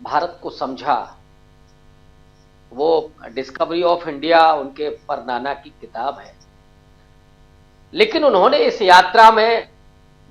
भारत को समझा, वो डिस्कवरी ऑफ इंडिया उनके परनाना की किताब है। लेकिन उन्होंने इस यात्रा में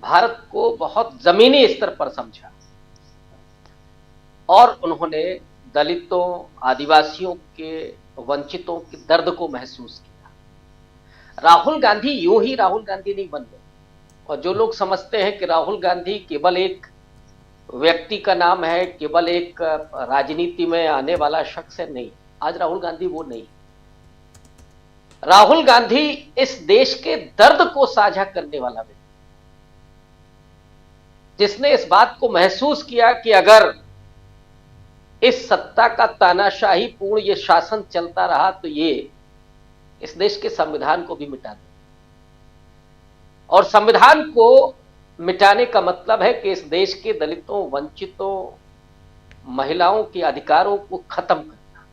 भारत को बहुत जमीनी स्तर पर समझा और उन्होंने दलितों, आदिवासियों के, वंचितों के दर्द को महसूस किया। राहुल गांधी यूं ही राहुल गांधी नहीं बन गए। और जो लोग समझते हैं कि राहुल गांधी केवल एक व्यक्ति का नाम है, केवल एक राजनीति में आने वाला शख्स है, नहीं, आज राहुल गांधी वो नहीं। राहुल गांधी इस देश के दर्द को साझा करने वाला व्यक्ति, जिसने इस बात को महसूस किया कि अगर इस सत्ता का तानाशाही पूर्ण ये शासन चलता रहा तो ये इस देश के संविधान को भी मिटा दे। और संविधान को मिटाने का मतलब है कि इस देश के दलितों, वंचितों, महिलाओं के अधिकारों को खत्म करना,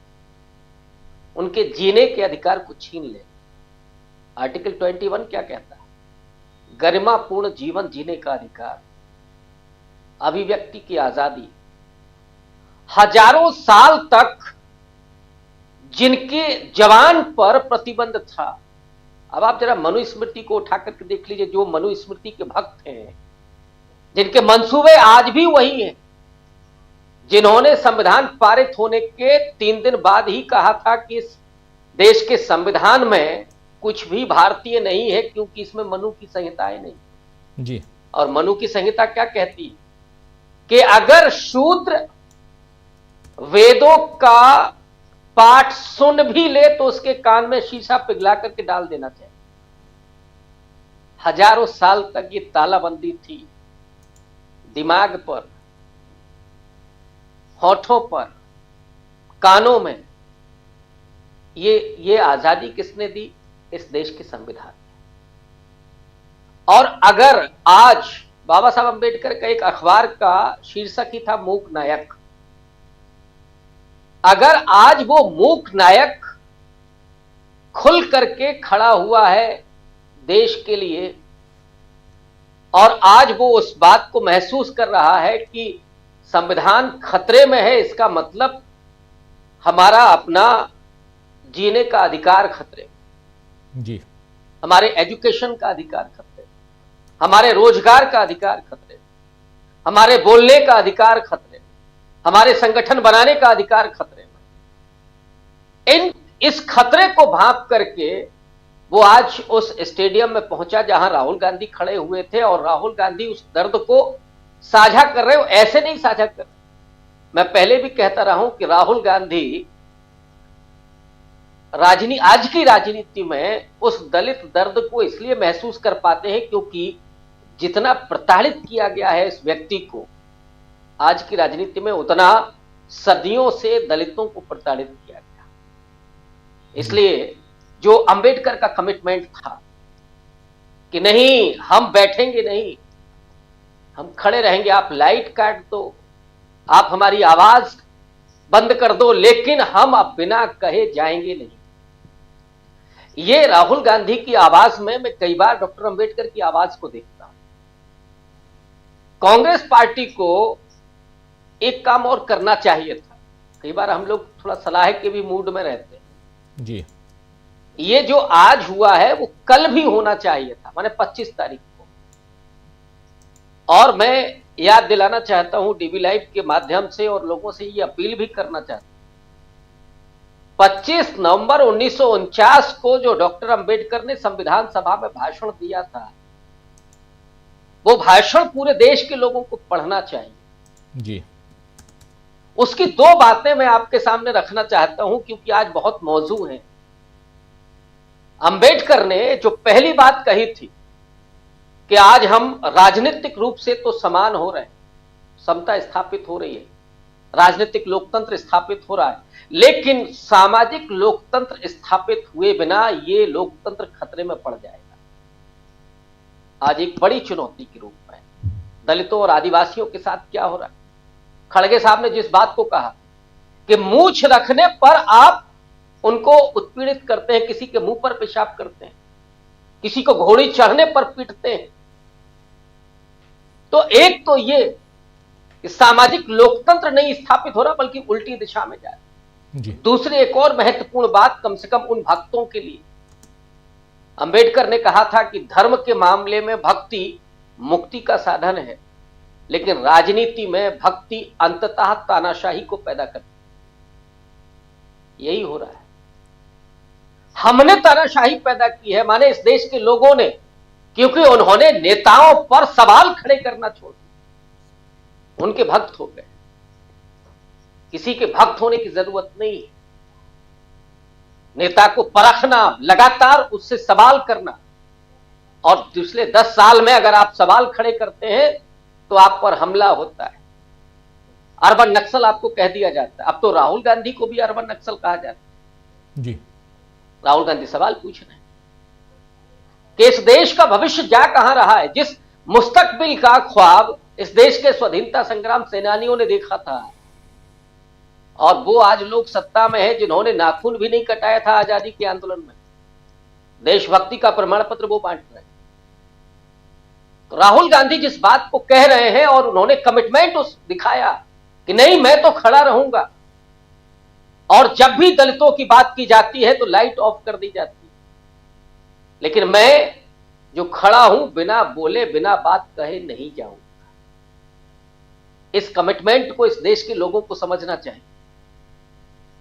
उनके जीने के अधिकार को छीन ले। आर्टिकल 21 क्या कहता है? गरिमापूर्ण जीवन जीने का अधिकार, अभिव्यक्ति की आजादी। हजारों साल तक जिनके जवान पर प्रतिबंध था, अब आप जरा मनुस्मृति को उठा करके देख लीजिए। जो मनुस्मृति के भक्त हैं, जिनके मंसूबे आज भी वही हैं, जिन्होंने संविधान पारित होने के 3 दिन बाद ही कहा था कि इस देश के संविधान में कुछ भी भारतीय नहीं है क्योंकि इसमें मनु की संहिताएं नहीं जी। और मनु की संहिता क्या कहती है कि अगर शूद्र वेदों का पाठ सुन भी ले तो उसके कान में शीशा पिघला करके डाल देना चाहिए। हजारों साल तक ये तालाबंदी थी, दिमाग पर, होठों पर, कानों में। ये आजादी किसने दी? इस देश के संविधान ने। और अगर आज बाबा साहब अंबेडकर का एक अखबार का शीर्षक ही था मूक नायक, अगर आज वो मूक नायक खुल करके खड़ा हुआ है देश के लिए और आज वो उस बात को महसूस कर रहा है कि संविधान खतरे में है, इसका मतलब हमारा अपना जीने का अधिकार खतरे में, जी, हमारे एजुकेशन का अधिकार खतरे में, हमारे रोजगार का अधिकार खतरे में, हमारे बोलने का अधिकार खतरे में, हमारे संगठन बनाने का अधिकार खतरे में। इस खतरे को भांप करके वो आज उस स्टेडियम में पहुंचा जहां राहुल गांधी खड़े हुए थे और राहुल गांधी उस दर्द को साझा कर रहे हो। ऐसे नहीं साझा कर, मैं पहले भी कहता रहा हूं कि राहुल गांधी आज की राजनीति में उस दलित दर्द को इसलिए महसूस कर पाते हैं क्योंकि जितना प्रताड़ित किया गया है इस व्यक्ति को आज की राजनीति में, उतना सदियों से दलितों को प्रताड़ित किया गया। इसलिए जो अंबेडकर का कमिटमेंट था कि नहीं, हम बैठेंगे नहीं, हम खड़े रहेंगे, आप लाइट काट दो, आप हमारी आवाज बंद कर दो, लेकिन हम अब बिना कहे जाएंगे नहीं। ये राहुल गांधी की आवाज में मैं कई बार डॉक्टर अंबेडकर की आवाज को देखता हूं। कांग्रेस पार्टी को एक काम और करना चाहिए था। कई बार हम लोग थोड़ा सलाह के भी मूड में रहते हैं जी। ये जो आज हुआ है वो कल भी होना चाहिए था, माने 25 तारीख को। और मैं याद दिलाना चाहता हूं डीबी लाइव के माध्यम से और लोगों से ये अपील भी करना चाहता हूं, 25 नवंबर 1949 को जो डॉक्टर अंबेडकर ने संविधान सभा में भाषण दिया था, वो भाषण पूरे देश के लोगों को पढ़ना चाहिए जी। उसकी 2 बातें मैं आपके सामने रखना चाहता हूं क्योंकि आज बहुत मौजू है। अंबेडकर ने जो पहली बात कही थी कि आज हम राजनीतिक रूप से तो समान हो रहे हैं, समता स्थापित हो रही है, राजनीतिक लोकतंत्र स्थापित हो रहा है, लेकिन सामाजिक लोकतंत्र स्थापित हुए बिना ये लोकतंत्र खतरे में पड़ जाएगा। आज एक बड़ी चुनौती के रूप में दलितों और आदिवासियों के साथ क्या हो रहा है। खड़गे साहब ने जिस बात को कहा कि मूंछ रखने पर आप उनको उत्पीड़ित करते हैं, किसी के मुंह पर पेशाब करते हैं, किसी को घोड़ी चढ़ने पर पीटते हैं, तो एक तो ये कि सामाजिक लोकतंत्र नहीं स्थापित हो रहा बल्कि उल्टी दिशा में जा रहा है। दूसरी एक और महत्वपूर्ण बात, कम से कम उन भक्तों के लिए, अंबेडकर ने कहा था कि धर्म के मामले में भक्ति मुक्ति का साधन है, लेकिन राजनीति में भक्ति अंततः तानाशाही को पैदा करती है। यही हो रहा है। हमने तानाशाही पैदा की है, माने इस देश के लोगों ने, क्योंकि उन्होंने नेताओं पर सवाल खड़े करना छोड़ दिया, उनके भक्त हो गए। किसी के भक्त होने की जरूरत नहीं है। नेता को परखना, लगातार उससे सवाल करना, और पिछले 10 साल में अगर आप सवाल खड़े करते हैं तो आप पर हमला होता है। अर्बन नक्सल आपको कह दिया जाता है। अब तो राहुल गांधी को भी अर्बन नक्सल कहा जाता है। जी, राहुल गांधी सवाल पूछ रहे हैं कि इस देश का भविष्य जा कहां रहा है। जिस मुस्तकबिल का ख्वाब इस देश के स्वाधीनता संग्राम सेनानियों ने देखा था, और वो आज लोग सत्ता में है जिन्होंने नाखून भी नहीं कटाया था आजादी के आंदोलन में, देशभक्ति का प्रमाण पत्र वो बांट रहे हैं। तो राहुल गांधी जिस बात को कह रहे हैं, और उन्होंने कमिटमेंट दिखाया कि नहीं मैं तो खड़ा रहूंगा, और जब भी दलितों की बात की जाती है तो लाइट ऑफ कर दी जाती है, लेकिन मैं जो खड़ा हूं बिना बोले बिना बात कहे नहीं जाऊंगा। इस कमिटमेंट को इस देश के लोगों को समझना चाहिए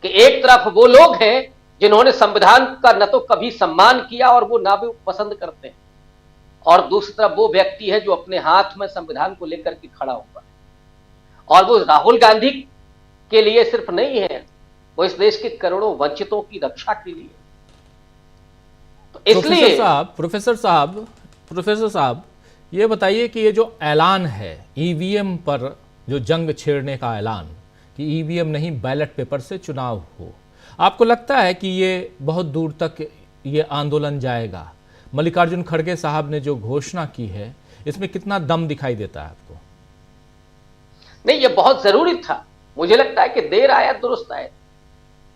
कि एक तरफ वो लोग हैं जिन्होंने संविधान का न तो कभी सम्मान किया और वो ना भी पसंद करते हैं, और दूसरी तरफ वो व्यक्ति है जो अपने हाथ में संविधान को लेकर के खड़ा हुआ है। और वो राहुल गांधी के लिए सिर्फ नहीं है, वो इस देश के करोड़ों वंचितों की रक्षा के लिए। तो इसलिए प्रोफेसर साहब ये बताइए कि ये जो ऐलान है ईवीएम पर, जो जंग छेड़ने का ऐलान कि ईवीएम नहीं बैलेट पेपर से चुनाव हो, आपको लगता है कि ये बहुत दूर तक ये आंदोलन जाएगा? मल्लिकार्जुन खड़गे साहब ने जो घोषणा की है, इसमें कितना दम दिखाई देता है आपको? नहीं, ये बहुत जरूरी था। मुझे लगता है कि देर आया दुरुस्त आया।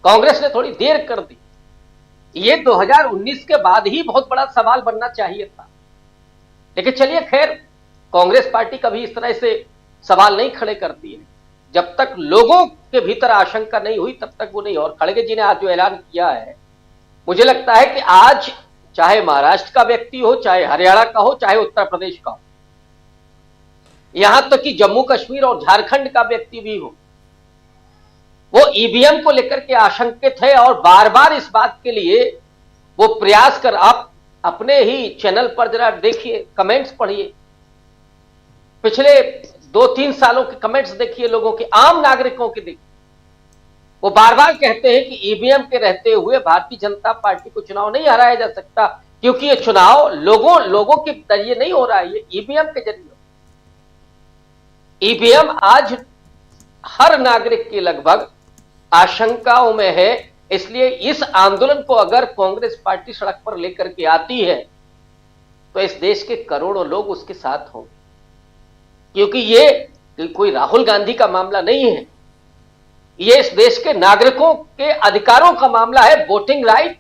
कांग्रेस ने थोड़ी देर कर दी। ये 2019 के बाद ही बहुत बड़ा सवाल बनना चाहिए था, लेकिन चलिए खैर, कांग्रेस पार्टी कभी इस तरह से सवाल नहीं खड़े करती है। जब तक लोगों के भीतर आशंका नहीं हुई तब तक वो नहीं। और खड़गे जी ने आज जो ऐलान किया है, मुझे लगता है कि आज चाहे महाराष्ट्र का व्यक्ति हो, चाहे हरियाणा का हो, चाहे उत्तर प्रदेश का हो, यहां तक कि जम्मू कश्मीर और झारखंड का व्यक्ति भी हो, वो ईवीएम को लेकर के आशंकित है और बार बार इस बात के लिए वो प्रयास कर। आप अपने ही चैनल पर जरा देखिए, कमेंट्स पढ़िए, पिछले 2-3 सालों के कमेंट्स देखिए लोगों के, आम नागरिकों के देखिए। वो बार बार कहते हैं कि ईवीएम के रहते हुए भारतीय जनता पार्टी को चुनाव नहीं हराया जा सकता, क्योंकि ये चुनाव लोगों के जरिए नहीं हो रहा है, ये ईवीएम के जरिए। ईवीएम आज हर नागरिक की लगभग आशंकाओं में है। इसलिए इस आंदोलन को अगर कांग्रेस पार्टी सड़क पर लेकर के आती है तो इस देश के करोड़ों लोग उसके साथ होंगे, क्योंकि ये कोई राहुल गांधी का मामला नहीं है, ये इस देश के नागरिकों के अधिकारों का मामला है। वोटिंग राइट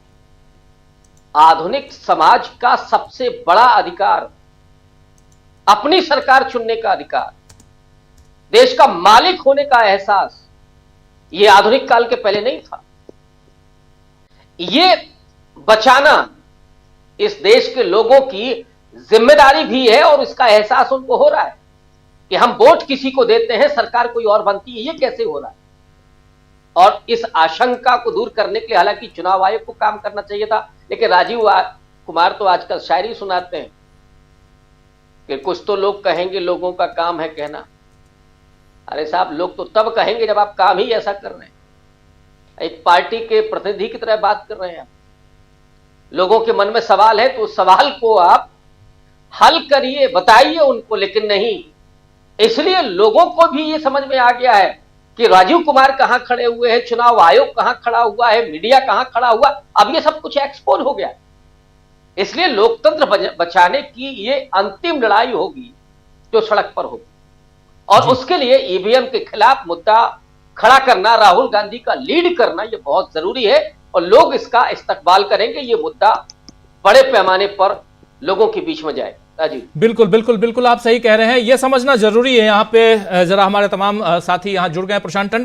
आधुनिक समाज का सबसे बड़ा अधिकार, अपनी सरकार चुनने का अधिकार, देश का मालिक होने का एहसास, ये आधुनिक काल के पहले नहीं था। ये बचाना इस देश के लोगों की जिम्मेदारी भी है, और इसका एहसास उनको हो रहा है कि हम वोट किसी को देते हैं, सरकार कोई और बनती है, ये कैसे हो रहा है। और इस आशंका को दूर करने के लिए हालांकि चुनाव आयोग को काम करना चाहिए था, लेकिन राजीव कुमार तो आजकल शायरी सुनाते हैं कि कुछ तो लोग कहेंगे लोगों का काम है कहना। अरे साहब, लोग तो तब कहेंगे जब आप काम ही ऐसा कर रहे हैं। एक पार्टी के प्रतिनिधि की तरह बात कर रहे हैं आप। लोगों के मन में सवाल है तो उस सवाल को आप हल करिए, बताइए उनको, लेकिन नहीं। इसलिए लोगों को भी ये समझ में आ गया है कि राजीव कुमार कहां खड़े हुए हैं, चुनाव आयोग कहां खड़ा हुआ है, मीडिया कहां खड़ा हुआ। अब ये सब कुछ एक्सपोज हो गया। इसलिए लोकतंत्र बचाने की ये अंतिम लड़ाई होगी जो सड़क पर होगी, और उसके लिए ईवीएम के खिलाफ मुद्दा खड़ा करना, राहुल गांधी का लीड करना, ये बहुत जरूरी है। और लोग इसका इस्तकबाल करेंगे, ये मुद्दा बड़े पैमाने पर लोगों के बीच में जाएगा। राजीव। बिल्कुल बिल्कुल बिल्कुल, आप सही कह रहे हैं। ये समझना जरूरी है यहाँ पे, जरा हमारे तमाम साथी यहाँ जुड़ गए। प्रशांत टंडन